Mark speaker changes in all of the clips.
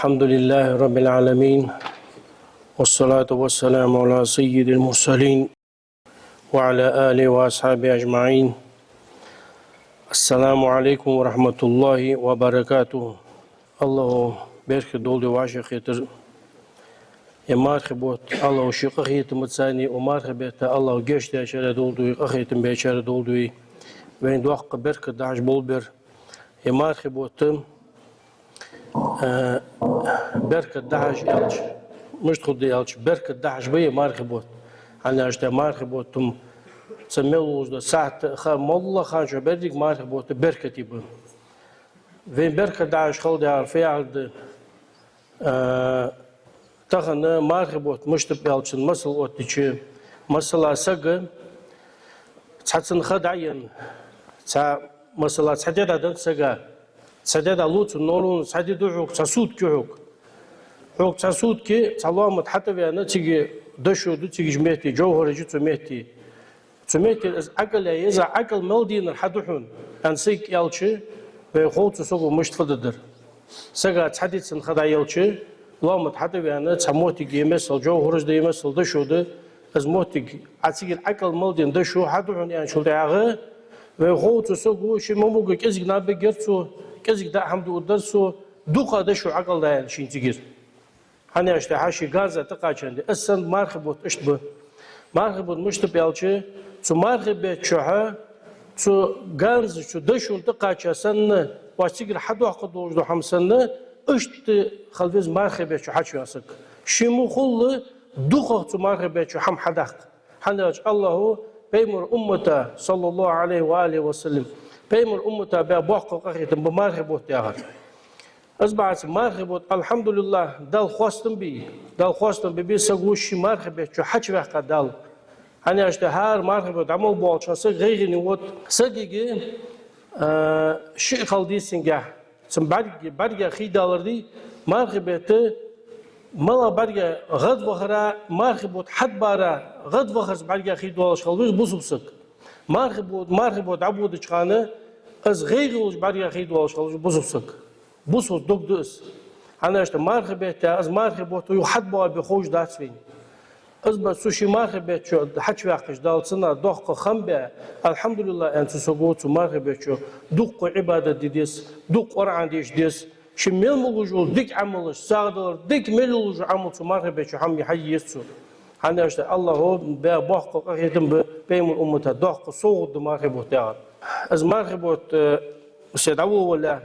Speaker 1: الحمد لله رب العالمين والصلاة والسلام على سيد المرسلين وعلى آله وأصحابه أجمعين. السلام عليكم ورحمة الله وبركاته. الله بارك دولي وعشي خيتر مرحبا الله شيخ خيتم متساني ومرحبا الله جشت أشار دولدوي أخيتم بأشار دولدوي وين دوق برك داش بولبر مرحبا تم برك داش يالش مش تخدي يالش برك داش بيه مرحبا أنا أشتى مرحبا تم سميلوز ده ساعة خا موللا خان شو بديك مرحبا بركتي بن وين برك داش خلدي عارفي عند تاخنا مرحبا مش تبيالشن مسل وتشي مسلا سجى تحسن خدعين تا مسلا سعدد هذا سجى سعدد لوت نورون سعدد حق تسود كحق حق تسود كي سلامت حتى في أنا تيجي دشوا تيجي جمعتي جوهر جت جمعتي جمعتي أكل يزع أكل ملدين الحدحون أنسيك يالشي بخوت سوق مش تفضل سجى تحدد سن خدع يالشي لامت حتى في أنا تسموتي يمثل جوهر ده يمثل دشوا ده أزموتي عتيجي الأكل ملدين دشوا حدحون يعني شو ده وخوت سوق شيء ممكن كذي نابي جرتو كذي ده حمد ودرسو دوقة دشوا عقل ده يعني شيء تجير هني أشتى حاشي غازة تقاشندي أصلا مرخبوت أشتبه مرخبوت مش تبيالشة تو مرخبة شوها تو غاز شو دشون تقاشة سنة واشتغل حدو عقد وجدو هم سنة أشت خلفز مرخبة شو حشي أسك شيمو خل دوقة تو مرخبة شو هم حدق هني الله بيمر أمته صلى الله عليه وآله وسلم بيمر أمته بأبوق قريتم بمرخبوت ياهر أصبحت مرخبوت الحمد لله دال خواستم بي سقوشي مرخبة شو حج وقت دال أنا أشتهار مرخبوت عمل بالشان سغيري نوت سقيجي شيء خالدي سنجح سم برجع خيدالردي مرخبة ملا برجع غد وخرا مرخبوت حد بارا غد وخرس برجع خيدالش خالوش بوسبسك مرخبوت عبود شخانة از غيرولش برجع خيدالش خالوش بوسبسك بوسوس دوس أنا أشتى مرخبة از مرخبة يحد بوا بخوش داتسوين از بسوشي مرخبة شو حج وقتش دالسنا دق خمبة الحمد لله أن تسقوط مرخبة شو دق عبادة ديس دق قرآن ديس شمل ملوجول ديك عملش سادر ديك ملوج عمل مرخبة شو هم يحيي يسو أنا أشتى الله هو بأبوق قريتم بيمن أمته دق صوت مرخبة تاعر از مرخبة سيدعوه ولا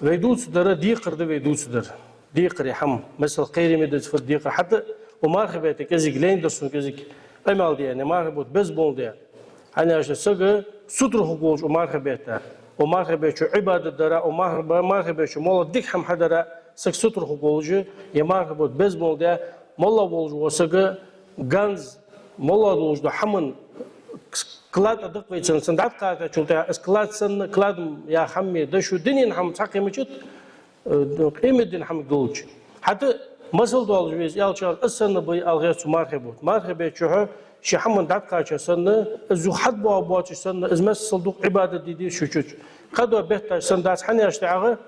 Speaker 1: ويدوس در ديقر ده ويدوس در ديقر يحم مثل قيري مدرس في الديقر حتى ومارخبة كذيك لين درسون كذيك أمال دي يعني مارخبة بيسبول ده أنا عشان سجى ستر حقوق ومارخبة شو عبادة درا ومارخبة شو مولا ديك هم حدرا سك ستر حقوق يا مارخبة بيسبول ده مولا بولج وسجى غانز مولا بولج ده حمن كلاد أدق ويتشن سندات قاعدة شلتها إسكلاد سن كلاد يا حمي ده شو دنيا نحم تحقق مجد قيمة دين حم دولج حتى مسل دولج ويز يالشار السنة بي الغير سمارخبوت مرخبة شوها شي حمن دات قاعدة سنة زو حد بوا بواتش سنة إز مسل دوق عبادة دي شو شو قدوا بيتاش سندات حني أشتعه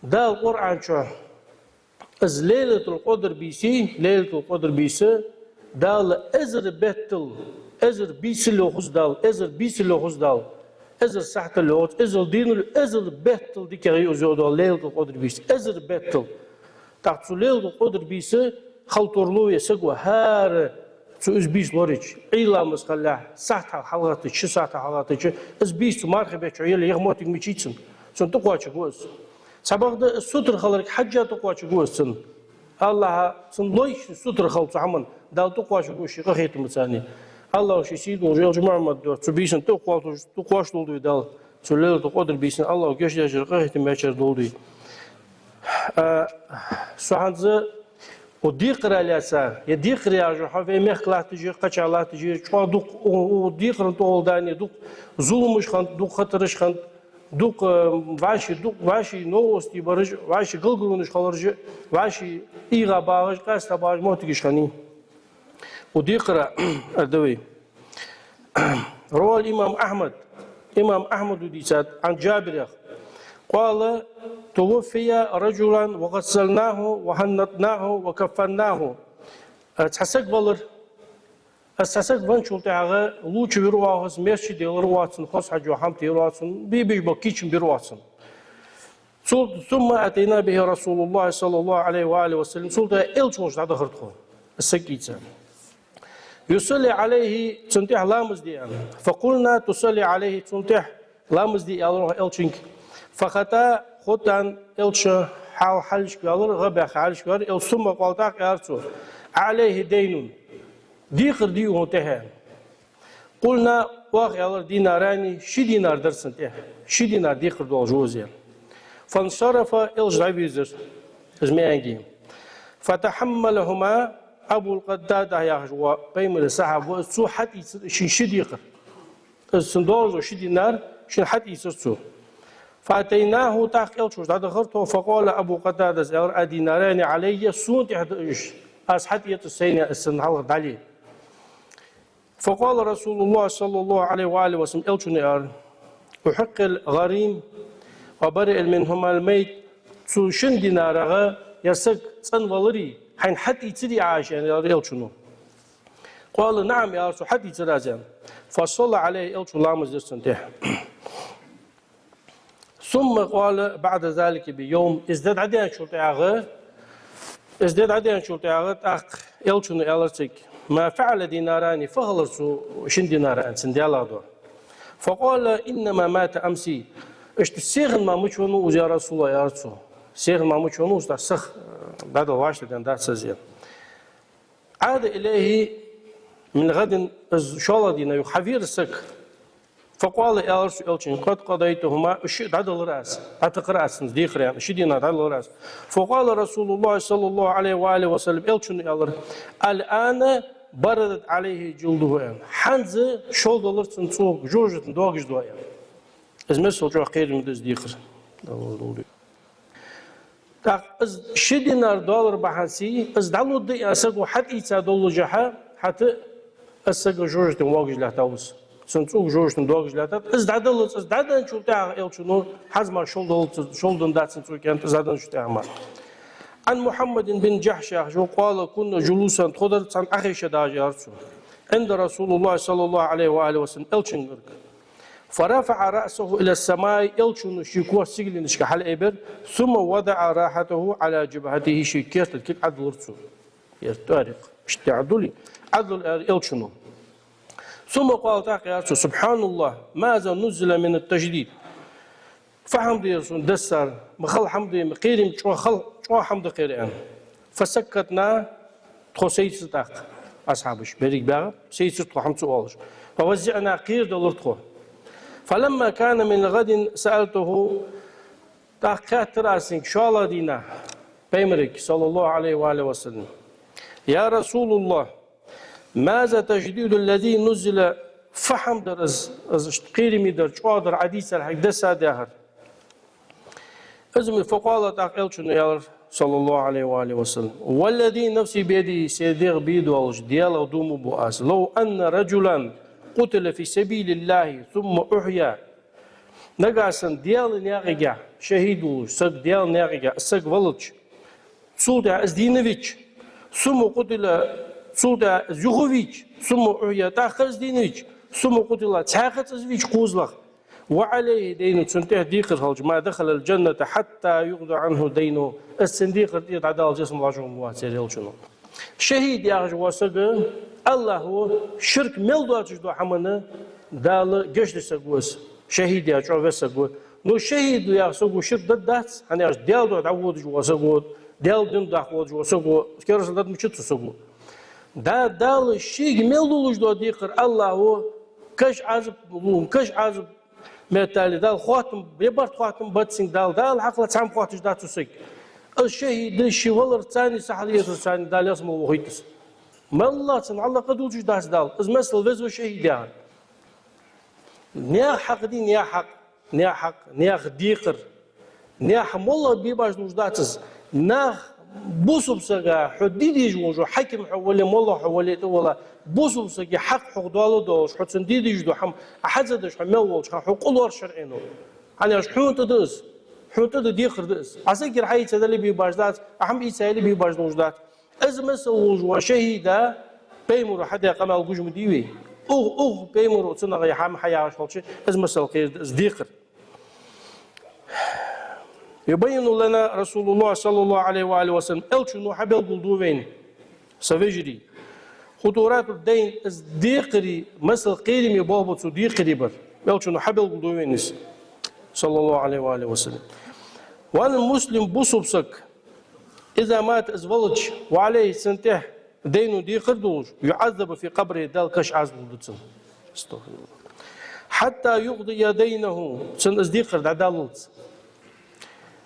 Speaker 1: ده القرآن شو إز ليلة القدر بيسي ده الأزر بيتل أزر بيسلو خزدال أزر سحت اللوت أزر دينو أزر بيتل دي كري أزودال ليلة القدر بيس أزر بيتل تحت ليلة القدر بيس خلطورلو يسقوا هار سو إز بيس لوريج عيلا مسخلا سحت حلقاتي شو سحت حلقاتي إز بيس مارخبة عيال يغموتك ميشيتسن سن تقواتش قوس سبق ده السطر خلرك حاجة تقواتش قوس سن الله سن لويش السطر خلص عمن دال تقواتش قوس شيء مثاني الله شيء سيد وجل جماعة مدة تبيسن تقواش دولدي دال سلالة تقدر بيسن الله وكيش يجر قهت ماشر دولدي سوحنزة وديقر عليها يديقر يا جو حافي مخلات تجي قشعلات تجي شو دوق وديقر طول داني دوق ظلمش خند دوق خطرش خند دوق واشي نوستي برج واشي قلقلونش خلرج واشي إيغا باغج قاس باغج موتيش خني وديقرأ الدوي روى الإمام أحمد وديسات عن جابر قال توفي رجلا وغسلناه وهنطناه وكفناه تحسك بلر أساسك بنشول تعالى لوش بيروحس ماشي ديرواتن خاص حاجة وحام ديرواتن بيبيش بكيشن بيرواتن ثم أتينا به رسول الله صلى الله عليه وآله وسلم سلطة إلشوش هذا خرطه السكيتة يصلي عليه تنتح لامز دي فقلنا تصلي عليه تنتح لامز دي إلشينك فخطأ خطان إلش حالش قالر غبا حالش قالر ثم قالتاك أرسل عليه دين ديخر ديو هنتها قلنا واقع ديناراني شي دينار درسن تاه شي دينار ديخر دول جوزير فانصرف إلش عبيزر ازمي فتحملهما أبو القدادة يا جوا بيم الصحاب وسو حتى شي ديخر الصندوق شي دينار شي حتى يسسو فأتيناه تاق إلش هذا خرطه فقال أبو قدادة ديناران علي سون تحت إيش أصحت يتسين السنحل دالي فقال رسول الله صلى الله عليه وآله وسلم إلشنيار أحق الغريم وبرئ منهما الميت سوشن دينارغا يسق صنولري حين حتى يتري عاشان إلشنو قال نعم يا رسول حتى يتراجع فصلى عليه إلشو لامز درسنته ثم قال بعد ذلك بيوم ازداد عديان شرطي أخ إلشنو إلرتك ما فعل ديناران فهلرسو شن ديناران سنديالادو فقال إنما مات أمسي اشتسيغن ما مشونو وزي رسول الله يارسو سيغن ما مشونو استسخ بعد الواشد عند سزير عاد إليه من غد شالا دينا يحفير السك فقال يا رسول الله قد قضيتهما الشيء عدل الراس اعتق راس ديخر يعني شي دينا عدل الراس فقال رسول الله صلى الله عليه واله وسلم الان بردت عليه جلده حنز شولدلر تنصوق جوجت دوغش دويا ازمسو جو خير من ديخر تاق از شي دينار دولار بحسي از دالو دي اسقو حتى يتادولو جها حتى اسقو جوجت دوغش لا تاوس سنتوق جوجتن دوغش لاتات از دادن شولتاع إلشنو حزما شولدن دات سنتوق كانت زادن شولتاع ما عن محمد بن جحشة جو قال كنا جلوسا تقدر عن أخيشة داجارسو عند رسول الله صلى الله عليه وآله وسلم إلشن فرفع رأسه إلى السماء إلشن شيكوا سجل نشكحل إبر ثم وضع راحته على جبهته شيكيت الكل عدل رسو يرتارق مش تعدلي عدل إلشنو ثم قال تعالى سبحان الله ماذا نزل من التجديد فحمد يرسون دسر مخل حمد مقيرم شو حمد قيران فسكتنا تخو سيستاق أصحابش بريك بقى سيستاق حمد سؤالش فوزعنا قير دولار تخو فلما كان من الغد سألته تاقات راسك شو الله دينا بيمرك صلى الله عليه وآله وسلم يا رسول الله ماذا تجديد الذي نزل فحم در از قيرمي در شوادر عديس الحق دسا داهر ازم فقالت أقلشن يا صلى الله عليه وآله وسلم والذي نفسي بيدي سيدير بيدو ديال دوم بؤاس لو أن رجلا قتل في سبيل الله ثم أحيا نقاسا ديال نياغيجا شهيدو سق ديال نياغيجا سق ولج سودا ازدينويتش ثم قتل سودا زوغوفيتش ثم أحيا تاخز دينويتش ثم قتل تاخز ازويتش قوزلخ وعليه دين تنتهي ديقر ما دخل الجنة حتى يقضى عنه دينه السنديق ديت عدال جسم الله جل وعلا شنو شهيد يا جواسق الله هو شرك ملدو أجدو حمنا دال جشد سقوس شهيد يا جواسق نو شهيد يا سقو شرك ضدات هني أش ديال دو تعود جواسق ديال دم دخول جواسق كيرس ضد مشت سقو دال شيء ملدو أجدو ديقر الله هو كش عزب مثال دال خواتم بيبرت خواتم باتسين دال عقل تعم خواتش داتو سك الشهيد الشيولر ثاني سحلية ثاني دال اسمه وهيتس ما الله تن الله قد وجد داس دال از مثل وزو شهيد يعني نيا حق دي نيا حق ديقر نيا والله بيباش نوجداتس ناخ بوسب سجا حديدي جوجو حكم حولي والله حولي ولا بوسب سجا حق حقدالو دوش حسن ديدي جدو حم أحد زدش حمول حقول ور شرعينه على شحون تدرس حوت دي خردس أسكر حي تدل بباجدات أهم إسرائيل بباجدات أزمس وشهيدا بيمر حدا قام الجوج مديوي بيمر وصلنا غير حام حياة شالش أزمس الخير ذكر يبين لنا رسول الله صلى الله عليه وآله وسلم ألشنو حبل قلدوين سفجري خطورات الدين ذكري مثل قيرم يبوبت ذكري بر ألشنو حبل قلدوين صلى الله عليه وآله وسلم وأن المسلم بصبسك إذا مات أزولج وعليه سنته دينه دي خردوج يعذب في قبره دال كش عذب ودتن حتى يقضي دينه سن أزديقر دالت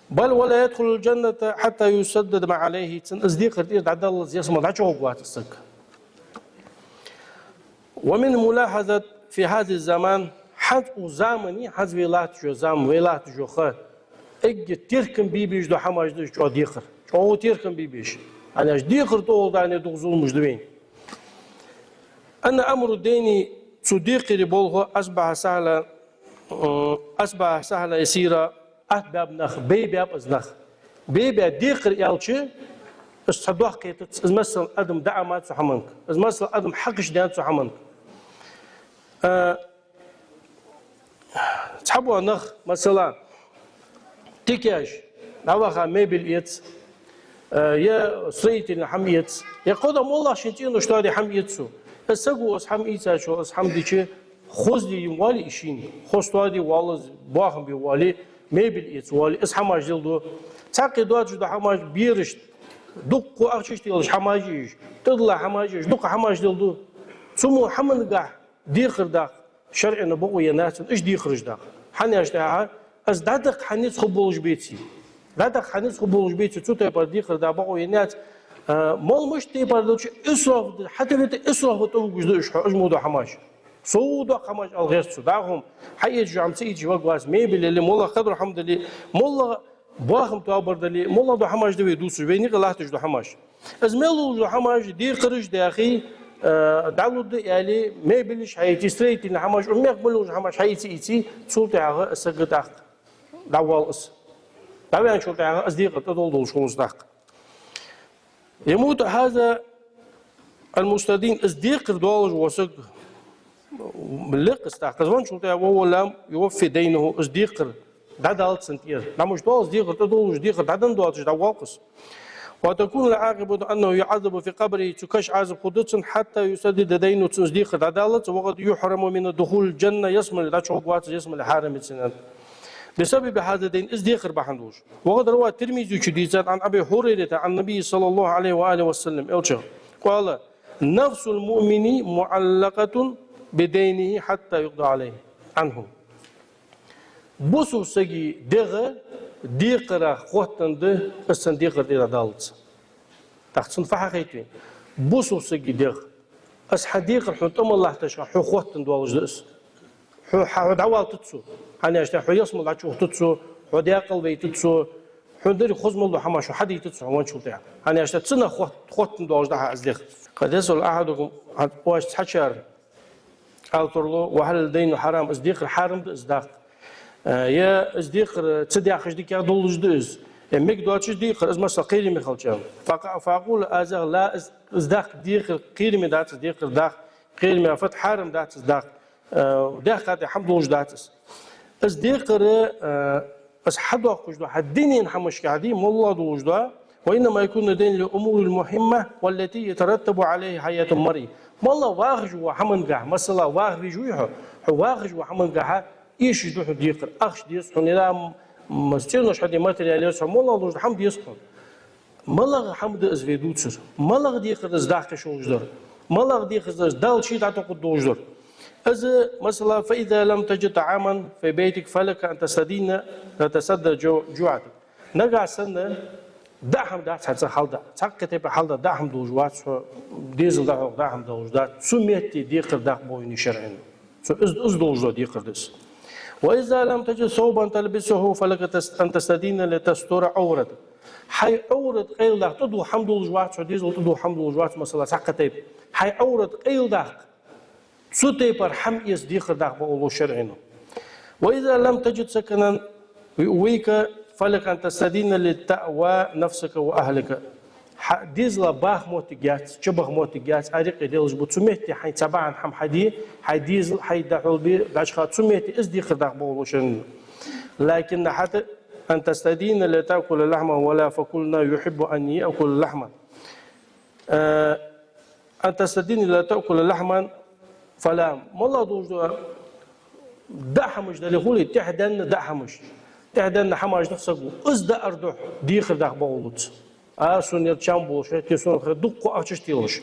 Speaker 1: بل ولا يدخل الجنة حتى يسدد ما عليه سن أزديقر دالت يسمى دعوه واتسك ومن ملاحظة في هذا الزمان حد زمني حد ويلات جو زام ويلات جو خا اج تركم بيبيش دو حماج دو جو ديقر جو تركم بيبيش أنا ديقر طول داني دغزول مجدوين أن أمر الدين صديقي ربوله أصبح سهلا يسيرا أتباب نخ بيباب أزنخ بيباب ديقر يالشي الصدوح كيتت مثلا أدم دعمات سحمنك مثلا أدم حقش ديان سحمنك تحبوا نخ مثلا تكياش نواخا ميبل يتس يا صيت الحميت يقول والله شنتين اشتاري حميتسو السقو أصحاب إيتا شو أصحاب ديشة خوز لي والي إشين خوز تادي والله باهم بوالي ميبل يتس والي أصحاب ماجلدو تاقي دوات جدا حماج بيرشت دق أرشش تيلش حماجيش تطلع حماجيش دق حماج دلدو سمو حمن قاع ديخر داق شرعنا بقوا ناس إيش ديخرج داق حني أشتاعها أزدادق حنيت خبولج بيتي دادق حنيت خبولج بيتي توتا يبقى ديخر داق بقوا ناس مال مش تيبار دوتش إسراف حتى بيت إسراف وتوجد إيش أجمود حماج صودا حماج الغير صداهم حي جام سيجي وقواس ميبل اللي مولا خضر الحمد لله مولا باهم توابر دلي مولا دو حماج دوي دوسش بيني الله تجدو حماج أزميلو دو حماج دير خرج داخي دعوت يعني ميبلش حيتي ستريت إن حماج أمي يقبلوا حماج حيتي إيتي سلطة على السجدة دعوة الأس دعوة عن سلطة على أصدقاء تدول شغل صدق يموت هذا المستدين أصدقاء دول وسق ملق استحق زمان سلطة وهو لم يوفي دينه أصدقاء دعالت سنتير نمش دول أصدقاء تدول أصدقاء دعنا دول تجدوا واقص وتكون العاقبة أنه يعذب في قبره تكش عذب قدس حتى يسدد دينه تصديق العدالة وقد يحرم من الدخول الجنة يسمى لدعوات يسمى لحارم السنان بسبب هذا الدين ازديق بحندوش وقد روى الترمذي جديد عن أبي هريرة عن النبي صلى الله عليه وآله وسلم قال نفس المؤمن معلقة بدينه حتى يقضى عليه عنه بوسو سجي دغ ديقرا خوتند الصنديق دي دالت تحسن فحقيتين بوسو سجي دغ اس حديق الحطم الله تشا حو خوتند والجدس حو دعوال تتسو انا اشتا حو يسمو دعو تتسو حو ديقل بي تتسو حو دري خزم الله حماشو حدي تتسو وان شلتها انا اشتا تسنا خوتند والجدها ازديق قد يسأل احدكم واش تحشر الترلو وهل الدين حرام ازديق الحرام ازداق يا ازديق تصدق خشدك يا دول جدوز ميك دوتش ديق از مثلا قيري مخلجان فاقول ازغ لا ازداق ديق قيري من دات ازديق داق قيري من فتح حرم دات ازداق داق هذا الحمد لله داتس ازديق بس حد وقت حدين حمش قاعدين والله دوجدا وانما يكون دين للامور المهمه والتي يترتب عليه حياه المرء والله واخج وحمنقع مثلا واخج ويحو واخج وحمنقع إيش يدوح ديقر أخش ديسحون إلى مستينوش حد ماتريال يسحون والله دوش حمد يسحون مالغ حمد أزفيدوتسر مالغ ديقر أزداق شوجدر مالغ ديقر أزدال شيء تعتقد دوجدر إذا مثلا فإذا لم تجد طعاما في بيتك فلك أن تتصدى جوعتك نقع سنة دعهم دعت حتى حالدا تحقق بحالدا دعهم دوجوات ديزل دعهم دوجدات سميتي ديقر داق بويني شرعين إز دوجدا ديقر دس وإذا لم تجد ثوبا تلبسه فلك أن تستدين لتستر عورتك حي عورة قيل داق تدو حمد الجوات ديزل تدو حمد الجوات مثلا سقطيب حي عورة قيل داق سوتيبر حم يصديق داق بقولو شرعينه وإذا لم تجد سكنا ويك فلك أن تستدين للتأوى نفسك وأهلك ديزلا باخ موتيجات شبه موتيجات أريق ديلج بتسميتي حي تبعا حم حدي حي ديزل حي دحول بي داشخا تسميتي إزدي خرداق بولوشن لكن حتى أن تستدين لتأكل اللحمة ولا فكلنا يحب أن يأكل اللحمة أن تستدين لتأكل اللحمة فلا والله دوج دحمش دليخولي تحدن دحمش تحدن حماش نفسك إزد أردح دي خرداق بولوت سونير تشامبوش تيسون خدوق أشتيلوش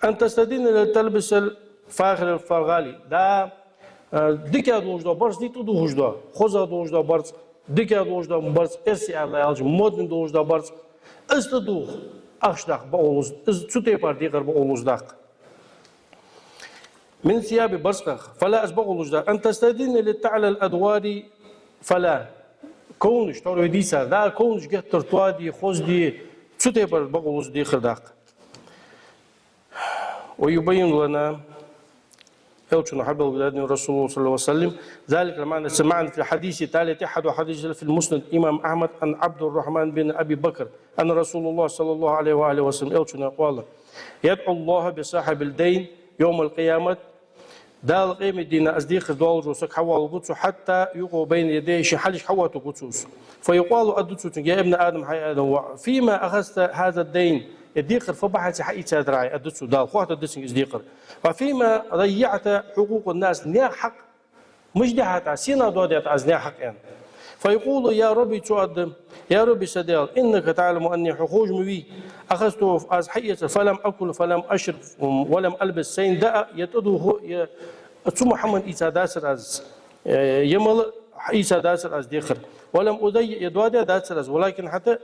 Speaker 1: أن تستدين لتلبس الفاخر الفرغالي دا ديكا دوجدا برز دي تو دوجدا خوزا دوجدا برز ديكا دوجدا برز إرسي على الج مودن دوجدا برز استدوخ أخشداق بأولوز تسوتي بارديغر بأولوز داق من ثياب برزخ فلا أسبغ داق أن تستدين لتعلى الأدوار فلا كونش تورو ديسا دا كونش جت ترتوا دي خوز دي تسوتي بأولوز دي خرداق ويبين لنا يوتشن حبل ولاد الرسول صلى الله عليه وسلم ذلك المعنى سمعنا في الحديث الثالث أحد حديث في المسند إمام أحمد عن عبد الرحمن بن أبي بكر أن رسول الله صلى الله عليه وآله وسلم يوتشن قال يدعو الله بصاحب الدين يوم القيامة دال قيم الدين أصديق دول جوسك حوال القدس حتى يقو بين يديه شحالش حوات القدس فيقال أدوتش يا ابن آدم حي آدم فيما أخذت هذا الدين الديقر فبحث حقيقة سادراي أدوتش دال خوات أدوتش الديقر وفيما ضيعت حقوق الناس نيا حق مش دعت سينا دودت از نيا حق يعني فيقول يا ربي تقدم يا ربي سدال إنك تعلم أني حقوق مبي أخذته از حقيقة فلم أكل فلم أشرب ولم ألبس سين داء يتدو ثم محمد إيسا داسر از يمل إيسا داسر از ديقر ولم أضيع يدوادي داسر از ولكن حتى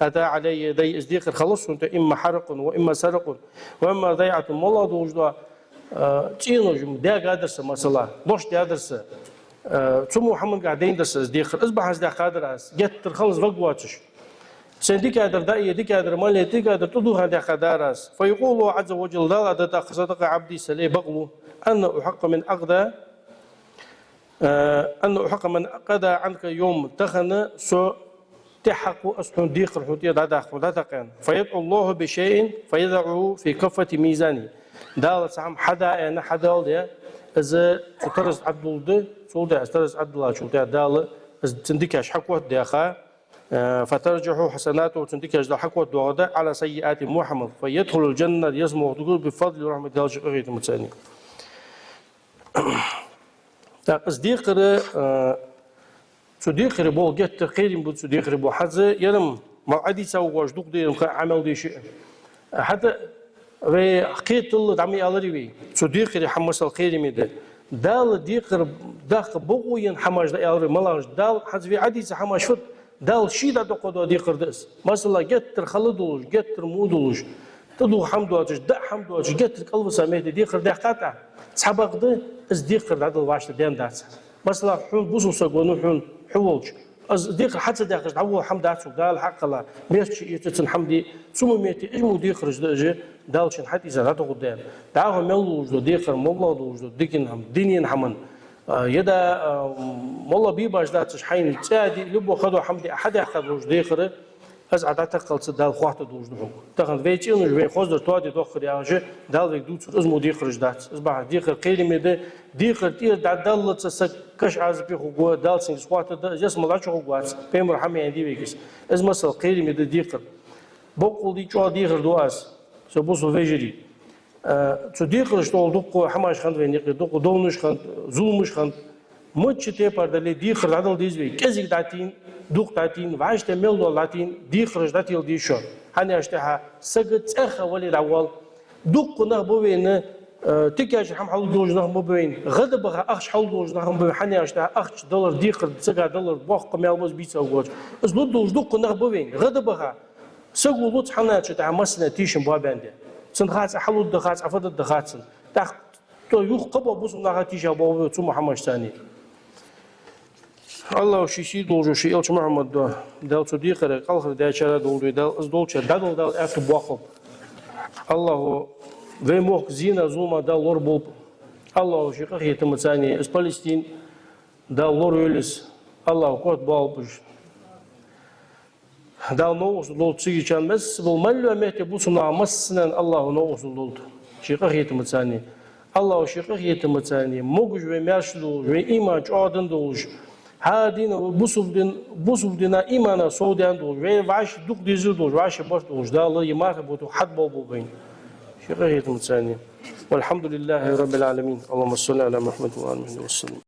Speaker 1: أتى علي يدي إصديق خلص أنت إما حرق وإما سرق وإما ضيعة والله دوجدا تينوجم ده قادرس مثلا دوش ده قادرس ثم محمد قاعدين درس إصديق أصبح إصديق قادر أس جت تخلص وقواتش سنديك قادر داي ديك قادر مالي ديك قادر تدوها ده قادر أس فيقول عز وجل لا ده صدق عبدي سلي بغلو أن أحق من أقدى أن أحق من قضى عنك يوم تخن سو تحقق أسحن ديق الحوتية دادقين فيدعو الله بشيء فيضعه في كفة ميزانه دال سام حدا أنا حدا ده إذا ترز عبد الله سولده ترز عبد الله شو دال تنديكش حقوة داخا فترجح حسناته وتنديكش ده حقوة دوغدا على سيئات محمد فيدخل الجنة يسمو تقول بفضل ورحمة الله شقيقة المتساني تصديق صديق ربو جت خير بود صديق ربو حتى يلم موعدي سوى وجدوك دي عمل دي شيء حتى في حكيت الله دعمي على ربي صديق ري حمس الخير ميدا دال ديق داق بوين حماش دا على ملاش دال حتى في عدي حماش فت دال شي دا قدو ديق دس مثلا جت خلدوش جت مودوش تدو حمدوش دا حمدوش جت قلب سميت ديق دا قطع صحابك ده از ديق دا واش دين دات مثلا حون بوسو سقونو حون حولش از ديق حتى داخل عوض حمد عتسو قال حق الله ميرش يتسن حمدي ثم ميتي اجمو ديق خرج دجي دالشن حتى اذا هذا قدام دعوه ملوج ديق مولا دوج ديكن هم دينين حمن يدا مولا بيباش داتش حين تادي لبو خدو حمدي احد اخذ ديقر از عادت قلت دال خوات دوج دو تاخذ فيتي انه جوي خوز توادي دوخر ياجي دال ويك دوت ازمو ديق خرج دات اصبح ديق قيلمه ده ديق تير دال كش عاز بيخو جو دال سين خوات جسم لا شو غوات بيمر حمي عندي بيكس از مثل قيلمه ده ديق بوقول دي جو ديق دواس سبوسو فيجري ديق شتول دوق حماش خند وين دوق دونش خند زومش خند مچ ته پر دلی دی خردل دیز وی کزیک داتین دوق داتین واش ته مل دو لاتین دی خرج داتیل دی شو هنی اشته ها سگت اخ ولی راول دوق نه بو وین تکاش هم حول دوج نه بو وین غد بغه اخ حول دوج نه بو هنی اشته اخ دولار دی خرد سگا دولار بوخ قمل مز بیت اوج از لو دوج دوق نه بو وین غد بغه سگو لوت حنا چته مسنه تیشن بو بنده سن خاص حول دخاص افضل دخاص تخ تو يخ قبو بوس نه تیجا بو تو محمد ثاني الله شيء دوجو شيء ألش محمد ده صديق قال ده شر دولي ده از دولش ده أكتب بواخب الله وموك زينة زوما ده لور بول الله شيء قخية مثاني از فلسطين da lor öyles Allah kot balbuş da no usul oldu geçenmez bu malumete bu sunamasından Allah no usul oldu şiqaq yetimetsani Allah şiqaq yetimetsani moguj ve merşlu ve iman çadın doğuş hadin bu suldina imana soğudan doğuş ve vaş duk dizi doğuş vaş baş doğuş da Allah yemak bu had bol beyin şiqaq yetimetsani والحمد لله رب العالمين اللهم صل على محمد وعلى اله وسلم